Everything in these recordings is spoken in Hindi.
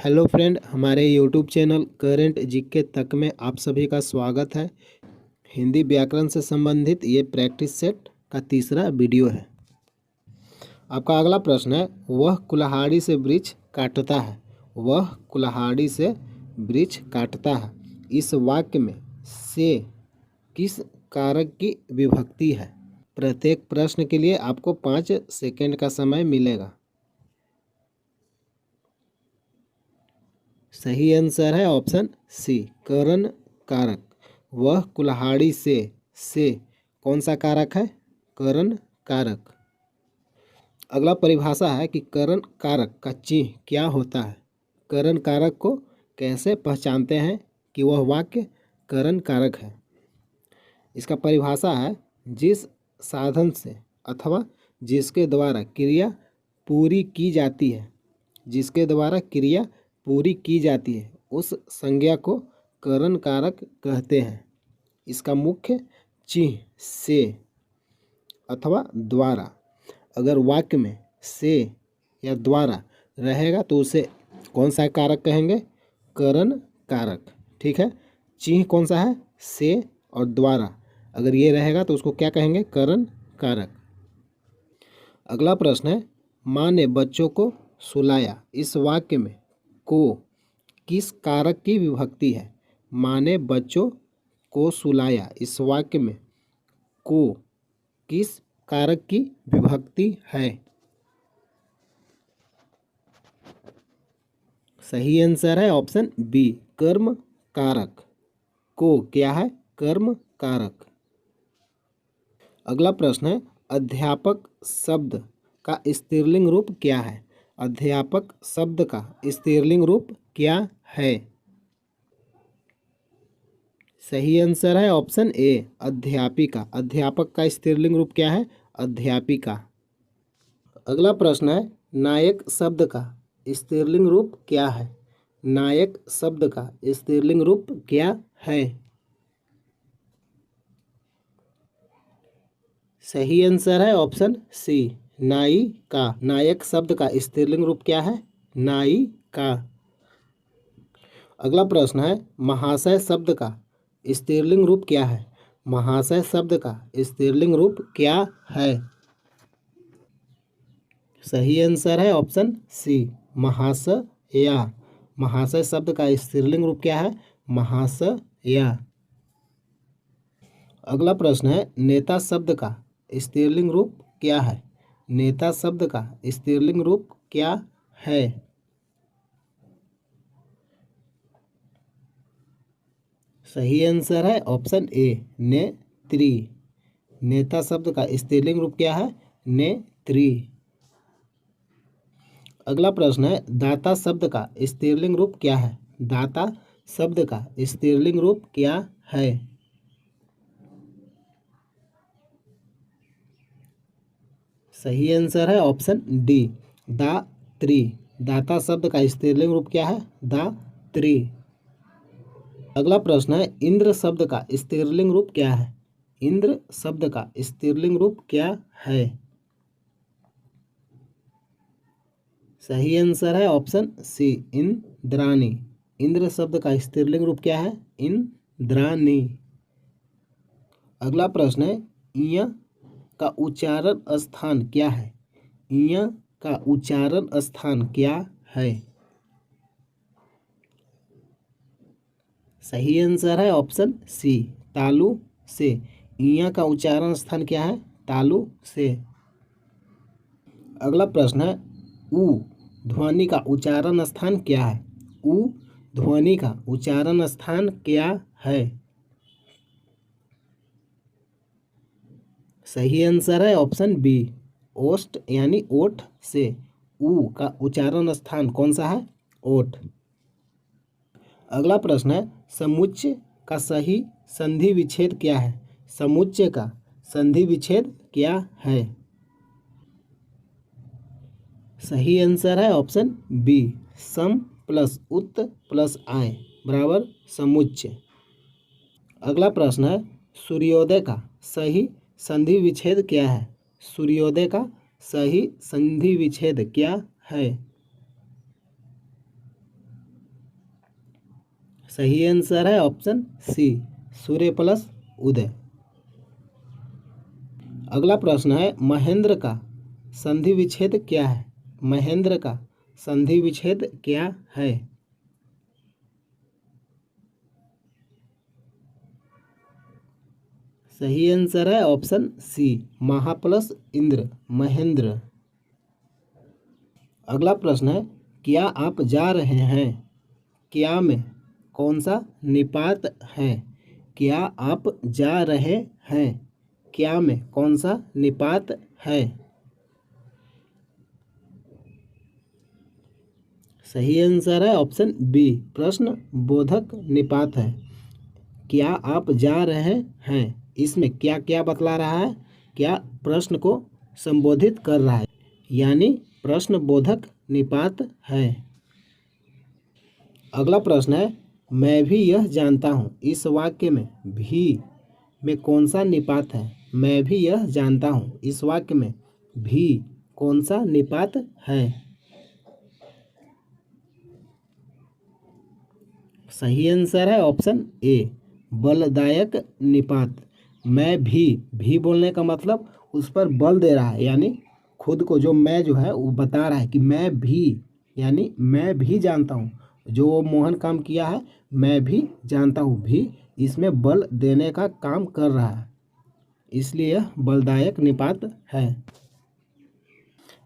हेलो फ्रेंड, हमारे यूट्यूब चैनल करेंट जीके तक में आप सभी का स्वागत है। हिंदी व्याकरण से संबंधित ये प्रैक्टिस सेट का तीसरा वीडियो है। आपका अगला प्रश्न है, वह कुल्हाड़ी से वृक्ष काटता है। वह कुल्हाड़ी से वृक्ष काटता है। इस वाक्य में से किस कारक की विभक्ति है? प्रत्येक प्रश्न के लिए आपको 5 सेकंड का समय मिलेगा। सही आंसर है ऑप्शन सी, करण कारक। वह कुल्हाड़ी से कौन सा कारक है? करण कारक। अगला परिभाषा है कि करण कारक का चिन्ह क्या होता है? करण कारक को कैसे पहचानते हैं कि वह वाक्य करण कारक है? इसका परिभाषा है, जिस साधन से अथवा जिसके द्वारा क्रिया पूरी की जाती है, जिसके द्वारा क्रिया पूरी की जाती है उस संज्ञा को करण कारक कहते हैं। इसका मुख्य चिन्ह से अथवा द्वारा। अगर वाक्य में से या द्वारा रहेगा तो उसे कौन सा कारक कहेंगे? करण कारक। ठीक है, चिन्ह कौन सा है? से और द्वारा। अगर ये रहेगा तो उसको क्या कहेंगे? करण कारक। अगला प्रश्न है, माँ ने बच्चों को सुलाया। इस वाक्य में को किस कारक की विभक्ति है? माँ ने बच्चों को सुलाया। इस वाक्य में को किस कारक की विभक्ति है? सही आंसर है ऑप्शन बी, कर्म कारक। को क्या है? कर्म कारक। अगला प्रश्न है, अध्यापक शब्द का स्त्रीलिंग रूप क्या है? अध्यापक शब्द का स्त्रीलिंग रूप क्या है? सही आंसर है ऑप्शन ए, अध्यापिका। अध्यापक का स्त्रीलिंग रूप क्या है? अध्यापिका। अगला प्रश्न है, नायक शब्द का स्त्रीलिंग रूप क्या है? नायक शब्द का स्त्रीलिंग रूप क्या है? सही आंसर है ऑप्शन सी, नायिका। नायक शब्द का स्त्रीलिंग रूप क्या है? नायिका। अगला प्रश्न है, महाशय शब्द का स्त्रीलिंग रूप क्या है? महाशय शब्द का स्त्रीलिंग रूप क्या है? सही आंसर है ऑप्शन सी, महाशया। महाशय शब्द का स्त्रीलिंग रूप क्या है? महाशया। अगला प्रश्न है, नेता शब्द का स्त्रीलिंग रूप क्या है? नेता शब्द का स्त्रीलिंग रूप क्या है? सही आंसर है ऑप्शन ए, नेत्री। नेता शब्द का स्त्रीलिंग रूप क्या है? नेत्री। अगला प्रश्न है, दाता शब्द का स्त्रीलिंग रूप क्या है? दाता शब्द का स्त्रीलिंग रूप क्या है? सही आंसर है ऑप्शन डी, दात्री। दाता शब्द का स्त्रीलिंग रूप क्या है? दात्री। अगला प्रश्न है, इंद्र शब्द का स्त्रीलिंग रूप क्या है? इंद्र शब्द का स्त्रीलिंग रूप क्या है? सही आंसर है ऑप्शन सी, इंद्राणी। इंद्र शब्द का स्त्रीलिंग रूप क्या है? इंद्राणी। अगला प्रश्न है, इय का उच्चारण स्थान क्या है? इय का उच्चारण स्थान क्या है? सही आंसर है ऑप्शन सी, तालु से। इय का उच्चारण स्थान क्या है? तालु से। अगला प्रश्न है, उ ध्वनि का उच्चारण स्थान क्या है? उ ध्वनि का उच्चारण स्थान क्या है? सही आंसर है ऑप्शन बी, ओष्ठ यानी ओठ से। उ का उच्चारण स्थान कौन सा है? ओठ। अगला प्रश्न है, समुच्चय का सही संधि विच्छेद क्या है? समुच्चय का संधि विच्छेद क्या है? सही आंसर है ऑप्शन बी, सम प्लस उत प्लस आय बराबर समुच्चय। अगला प्रश्न है, सूर्योदय का सही संधि विच्छेद क्या है? सूर्योदय का सही संधि विच्छेद क्या है? सही आंसर है ऑप्शन सी, सूर्य प्लस उदय। अगला प्रश्न है, महेंद्र का संधि विच्छेद क्या है? महेंद्र का संधि विच्छेद क्या है? सही आंसर है ऑप्शन सी, महा प्लस इंद्र, महेंद्र। अगला प्रश्न है, क्या आप जा रहे हैं? क्या में कौन सा निपात है? क्या आप जा रहे हैं? क्या में कौन सा निपात है? सही आंसर है ऑप्शन बी, प्रश्न बोधक निपात है। क्या आप जा रहे हैं, इसमें क्या क्या बतला रहा है? क्या प्रश्न को संबोधित कर रहा है, यानी प्रश्न बोधक निपात है। अगला प्रश्न है, मैं भी यह जानता हूँ, इस वाक्य में भी में कौन सा निपात है? मैं भी यह जानता हूँ, इस वाक्य में भी कौन सा निपात है? सही आंसर है ऑप्शन ए, बलदायक निपात। मैं भी बोलने का मतलब उस पर बल दे रहा है, यानी खुद को जो मैं जो है वो बता रहा है कि मैं भी, यानी मैं भी जानता हूँ। जो मोहन काम किया है मैं भी जानता हूँ, भी इसमें बल देने का काम कर रहा है, इसलिए यह बलदायक निपात है।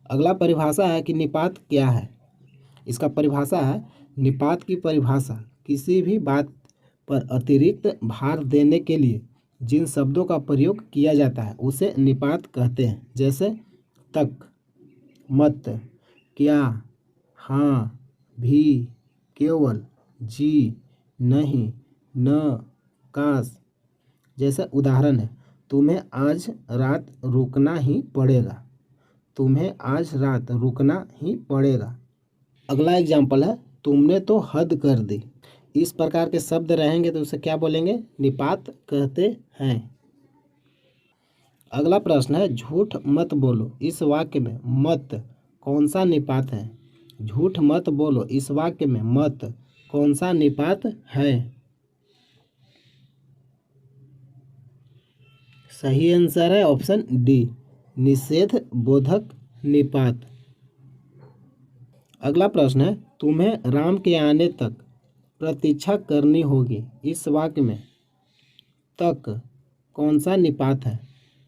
अगला परिभाषा है कि निपात क्या है। इसका परिभाषा है, निपात की परिभाषा किसी भी बात पर अतिरिक्त भार देने के लिए जिन शब्दों का प्रयोग किया जाता है उसे निपात कहते हैं। जैसे तक, मत, क्या, हाँ, भी, केवल, जी, नहीं, न, काश। जैसे उदाहरण है, तुम्हें आज रात रुकना ही पड़ेगा। तुम्हें आज रात रुकना ही पड़ेगा। अगला एग्जाम्पल है, तुमने तो हद कर दी। इस प्रकार के शब्द रहेंगे तो उसे क्या बोलेंगे? निपात कहते हैं। अगला प्रश्न है, झूठ मत बोलो, इस वाक्य में मत कौन सा निपात है? झूठ मत बोलो, इस वाक्य में मत कौन सा निपात है? सही आंसर है ऑप्शन डी, निषेध बोधक निपात। अगला प्रश्न है, तुम्हें राम के आने तक प्रतीक्षा करनी होगी, इस वाक्य में तक कौन सा निपात है?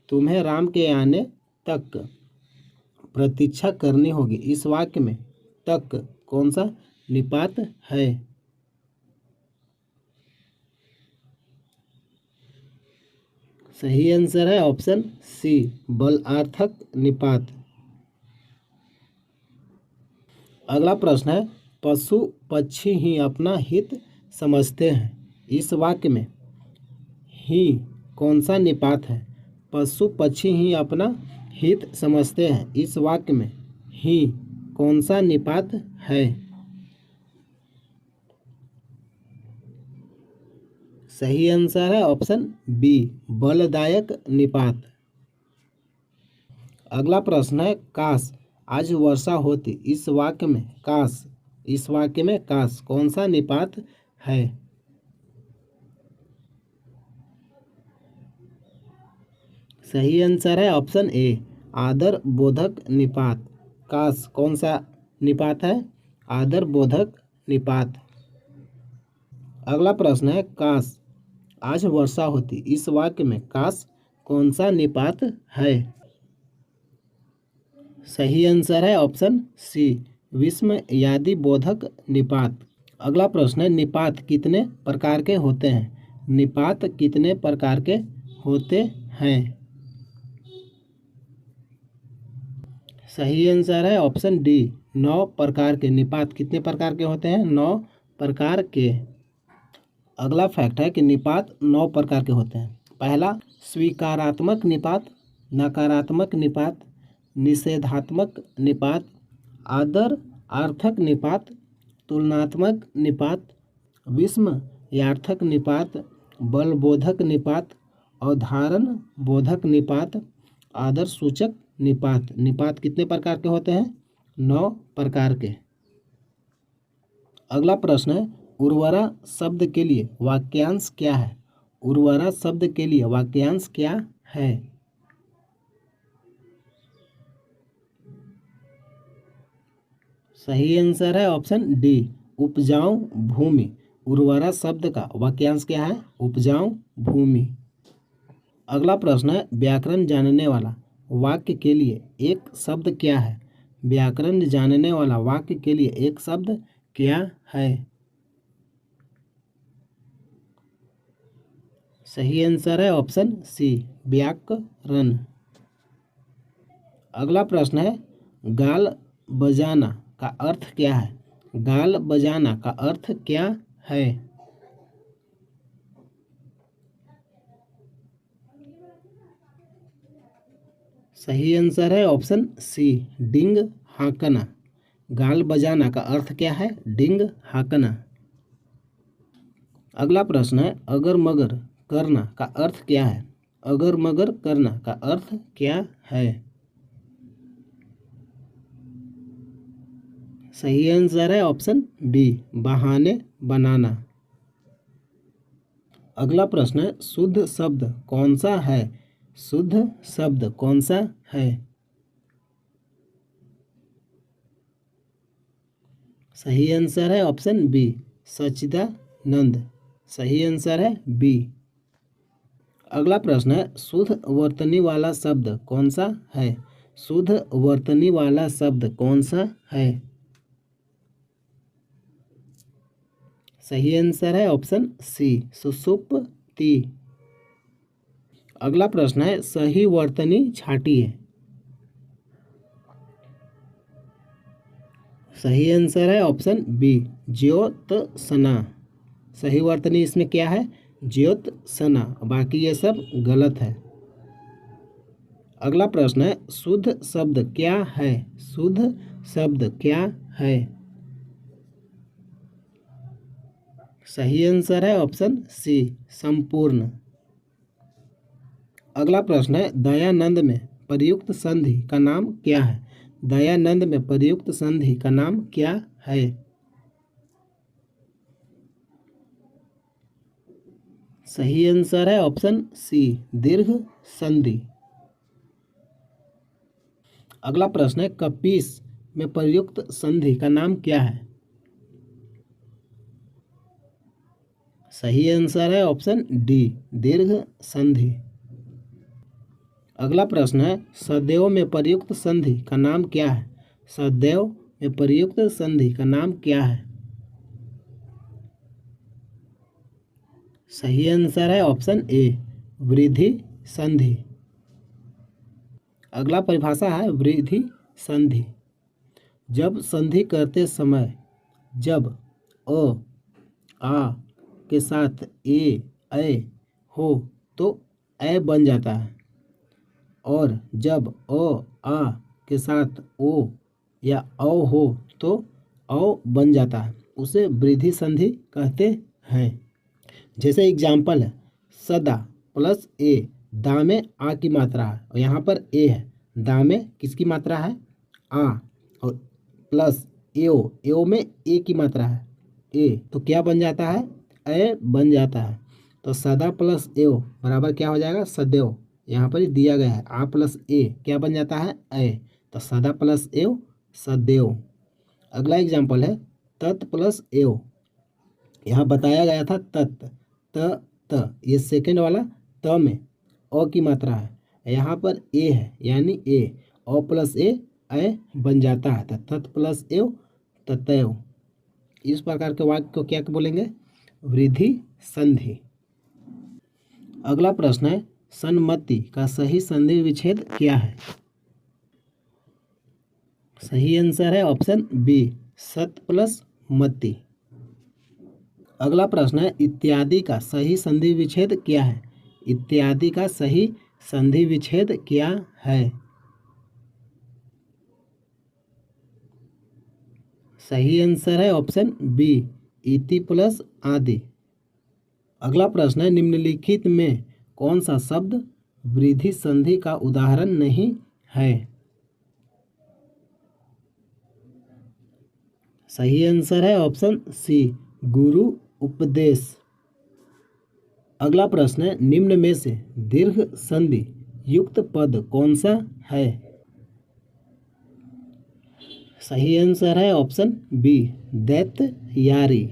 तुम्हें राम के आने तक प्रतीक्षा करनी होगी, इस वाक्य में तक कौन सा निपात है? सही आंसर है ऑप्शन सी, बलार्थक निपात। अगला प्रश्न है, पशु पक्षी ही अपना हित समझते हैं, इस वाक्य में ही कौन सा निपात है? पशु पक्षी ही अपना हित समझते हैं, इस वाक्य में ही कौन सा निपात है? सही आंसर है ऑप्शन बी, बलदायक निपात। अगला प्रश्न है, काश आज वर्षा होती, इस वाक्य में काश, इस वाक्य में काश कौन सा निपात है? सही आंसर है ऑप्शन ए, आदर बोधक निपात। काश कौन सा निपात है? आदर बोधक निपात। अगला प्रश्न है, काश आज वर्षा होती, इस वाक्य में काश कौन सा निपात है? सही आंसर है ऑप्शन सी, विस्मयादि बोधक निपात। अगला प्रश्न है, निपात कितने प्रकार के होते हैं? निपात कितने प्रकार के होते हैं? सही आंसर है ऑप्शन डी, 9 प्रकार के। निपात कितने प्रकार के होते हैं? 9 प्रकार के। अगला फैक्ट है कि निपात 9 प्रकार के होते हैं। पहला, स्वीकारात्मक निपात, नकारात्मक निपात, निषेधात्मक निपात, आदर अर्थक निपात, तुलनात्मक निपात, विस्मयार्थक निपात, बलबोधक निपात, अवधारण बोधक निपात, आदर सूचक निपात। निपात कितने प्रकार के होते हैं? 9 प्रकार के। अगला प्रश्न है, उर्वरा शब्द के लिए वाक्यांश क्या है? उर्वरा शब्द के लिए वाक्यांश क्या है? सही आंसर है ऑप्शन डी, उपजाऊ भूमि। उर्वरा शब्द का वाक्यांश क्या है? उपजाऊ भूमि। अगला प्रश्न है, व्याकरण जानने वाला वाक्य के लिए एक शब्द क्या है? व्याकरण जानने वाला वाक्य के लिए एक शब्द क्या है? सही आंसर है ऑप्शन सी, व्याकरण। अगला प्रश्न है, गाल बजाना का अर्थ क्या है? गाल बजाना का अर्थ क्या है? सही आंसर है ऑप्शन सी, डिंग हाँकना। गाल बजाना का अर्थ क्या है? डिंग हाँकना। अगला प्रश्न है, अगर मगर करना का अर्थ क्या है? अगर मगर करना का अर्थ क्या है? सही आंसर है ऑप्शन बी, बहाने बनाना। अगला प्रश्न है, शुद्ध शब्द कौन सा है? शुद्ध शब्द कौन सा है? सही आंसर है ऑप्शन बी, सच्चिदानंद। सही आंसर है बी। अगला प्रश्न है, शुद्ध वर्तनी वाला शब्द कौन सा है? शुद्ध वर्तनी वाला शब्द कौन सा है? सही आंसर है ऑप्शन सी, सुषुप्ति। अगला प्रश्न है, सही वर्तनी छाटी है। सही आंसर है ऑप्शन बी, ज्योत्सना। सही वर्तनी इसमें क्या है? ज्योत्सना। बाकी ये सब गलत है। अगला प्रश्न है, शुद्ध शब्द क्या है? शुद्ध शब्द क्या है? सही आंसर है ऑप्शन सी, संपूर्ण। अगला प्रश्न है, दयानंद में प्रयुक्त संधि का नाम क्या है? दयानंद में प्रयुक्त संधि का नाम क्या है? सही आंसर है ऑप्शन सी, दीर्घ संधि। अगला प्रश्न है, कपीस में प्रयुक्त संधि का नाम क्या है? सही आंसर है ऑप्शन डी, दीर्घ संधि। अगला प्रश्न है, सदैव में प्रयुक्त संधि का नाम क्या है? सदैव में प्रयुक्त संधि का नाम क्या है? सही आंसर है ऑप्शन ए, वृद्धि संधि। अगला परिभाषा है, वृद्धि संधि। जब संधि करते समय जब अ आ के साथ ए हो तो ए बन जाता है, और जब आ के साथ ओ या औ हो तो औ बन जाता है। उसे वृद्धि संधि कहते हैं। जैसे एग्जाम्पल है, सदा प्लस ए, दा में आ की मात्रा है और यहाँ पर ए है। दा में किसकी मात्रा है? आ। और प्लस एओ में ए की मात्रा है, ए, तो क्या बन जाता है? ए बन जाता है। तो सदा प्लस एओ बराबर क्या हो जाएगा? सदैव। यहाँ पर दिया गया है आ प्लस ए, क्या बन जाता है? ए। तो सदा प्लस एव, सदैव। अगला एग्जाम्पल है, तत् प्लस एव। यहाँ बताया गया था तत्, त, ये सेकंड वाला त में अ की मात्रा है, यहाँ पर ए है यानी ए, अ प्लस ए बन जाता है। तो तत् प्लस एव, ततैव। इस प्रकार के वाक्य को क्या बोलेंगे? वृद्धि संधि। अगला प्रश्न है, सन्मति का सही संधि विच्छेद क्या है? सही आंसर है ऑप्शन बी, सत प्लस मति। अगला प्रश्न है, इत्यादि का सही संधि विच्छेद क्या है? इत्यादि का सही संधि विच्छेद क्या है? सही आंसर है ऑप्शन बी, इति प्लस आदि। अगला प्रश्न है, निम्नलिखित में कौन सा शब्द वृद्धि संधि का उदाहरण नहीं है? सही आंसर है ऑप्शन सी, गुरु उपदेश। अगला प्रश्न है, निम्न में से दीर्घ संधि युक्त पद कौन सा है? सही आंसर है ऑप्शन बी, दैत्यारी।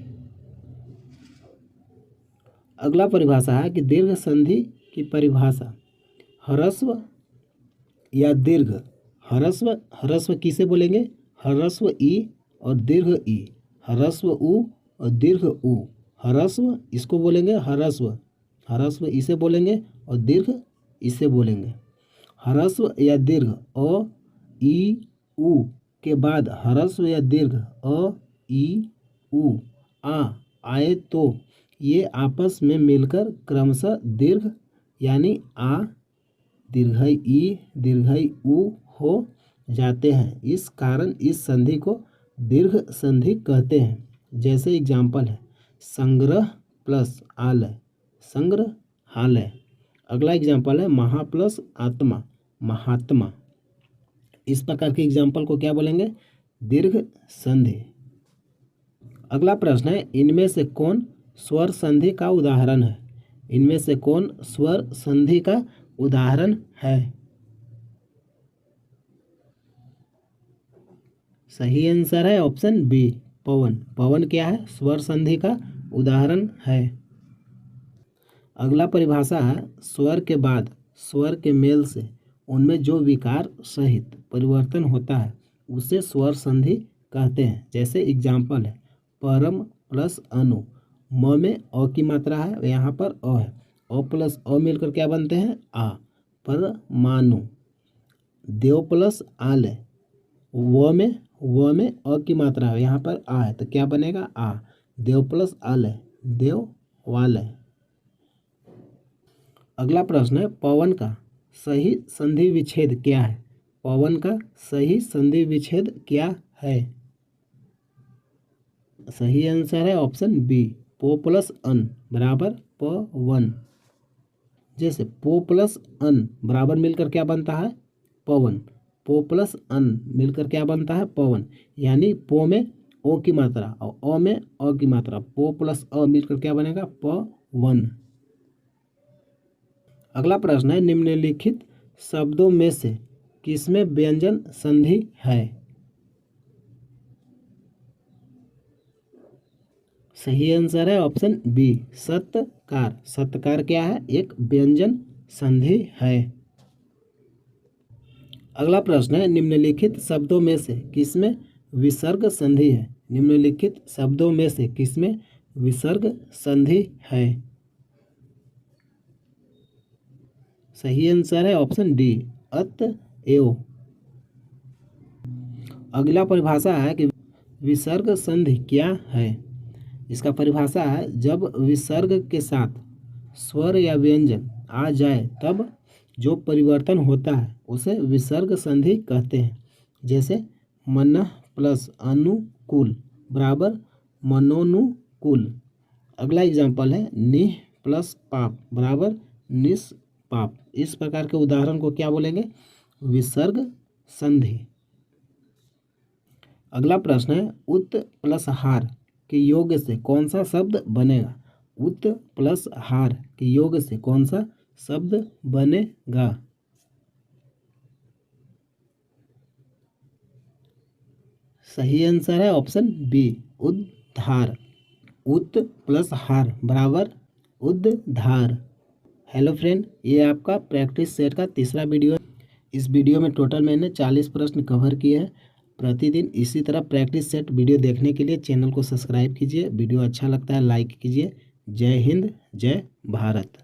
अगला परिभाषा है कि दीर्घ संधि की परिभाषा, ह्रस्व या दीर्घ। ह्रस्व, ह्रस्व किसे बोलेंगे? ह्रस्व ई और दीर्घ ई, ह्रस्व उ और दीर्घ उ। ह्रस्व इसको बोलेंगे ह्रस्व, ह्रस्व इसे बोलेंगे और दीर्घ इसे बोलेंगे। ह्रस्व या दीर्घ अ ई उ के बाद ह्रस्व या दीर्घ अ ई उ आ आए तो ये आपस में मिलकर क्रमशः दीर्घ यानी आ दीर्घई ई दीर्घई उ हो जाते हैं। इस कारण इस संधि को दीर्घ संधि कहते हैं। जैसे एग्जाम्पल है, संग्रह प्लस आलय, संग्रहालय। अगला एग्जाम्पल है, महा प्लस आत्मा, महात्मा। इस प्रकार के एग्जाम्पल को क्या बोलेंगे? दीर्घ संधि। अगला प्रश्न है, इनमें से कौन स्वर संधि का उदाहरण है? इनमें से कौन स्वर संधि का उदाहरण है? सही आंसर है ऑप्शन बी, पवन। पवन क्या है? स्वर संधि का उदाहरण है। अगला परिभाषा है, स्वर के बाद स्वर के मेल से उनमें जो विकार सहित परिवर्तन होता है उसे स्वर संधि कहते हैं। जैसे एग्जाम्पल है, परम प्लस अनु, म में अ की मात्रा है, यहाँ पर अ है, अ प्लस अ मिलकर क्या बनते हैं? आ, परमाणु। देव प्लस आलय, व में अ की मात्रा है, यहाँ पर आ है, तो क्या बनेगा? आ। देव प्लस आलय, देवालय। अगला प्रश्न है, पवन का सही संधि विच्छेद क्या है? पवन का सही संधि विच्छेद क्या है? सही आंसर है ऑप्शन बी, पो प्लस अन बराबर पवन। जैसे पो प्लस अन बराबर मिलकर क्या बनता है? पवन। पो प्लस अन मिलकर क्या बनता है? पवन। यानी पो में ओ की मात्रा और अ में अ की मात्रा, पो प्लस अ मिलकर क्या बनेगा? पवन। अगला प्रश्न है, निम्नलिखित शब्दों में से किसमें व्यंजन संधि है? सही आंसर है ऑप्शन बी, सत्कार। सत्कार क्या है? एक व्यंजन संधि है। अगला प्रश्न है, निम्नलिखित शब्दों में से किसमें विसर्ग संधि है? निम्नलिखित शब्दों में से किसमें विसर्ग संधि है? सही आंसर है ऑप्शन डी, अतएव। अगला परिभाषा है कि विसर्ग संधि क्या है? इसका परिभाषा है, जब विसर्ग के साथ स्वर या व्यंजन आ जाए तब जो परिवर्तन होता है उसे विसर्ग संधि कहते हैं। जैसे मनः प्लस अनुकूल बराबर मनोनुकूल। अगला एग्जाम्पल है, निह प्लस पाप बराबर निष्पाप। इस प्रकार के उदाहरण को क्या बोलेंगे? विसर्ग संधि। अगला प्रश्न है, उत प्लस हार के योग से कौन सा शब्द बनेगा? उत प्लस हार के योग से कौन सा शब्द बनेगा? सही आंसर है ऑप्शन बी, उद्धार। उत प्लस हार बराबर उद्धार। हेलो फ्रेंड, ये आपका प्रैक्टिस सेट का तीसरा वीडियो है। इस वीडियो में टोटल मैंने 40 प्रश्न कवर किए हैं। प्रतिदिन इसी तरह प्रैक्टिस सेट वीडियो देखने के लिए चैनल को सब्सक्राइब कीजिए। वीडियो अच्छा लगता है लाइक कीजिए। जय हिंद, जय भारत।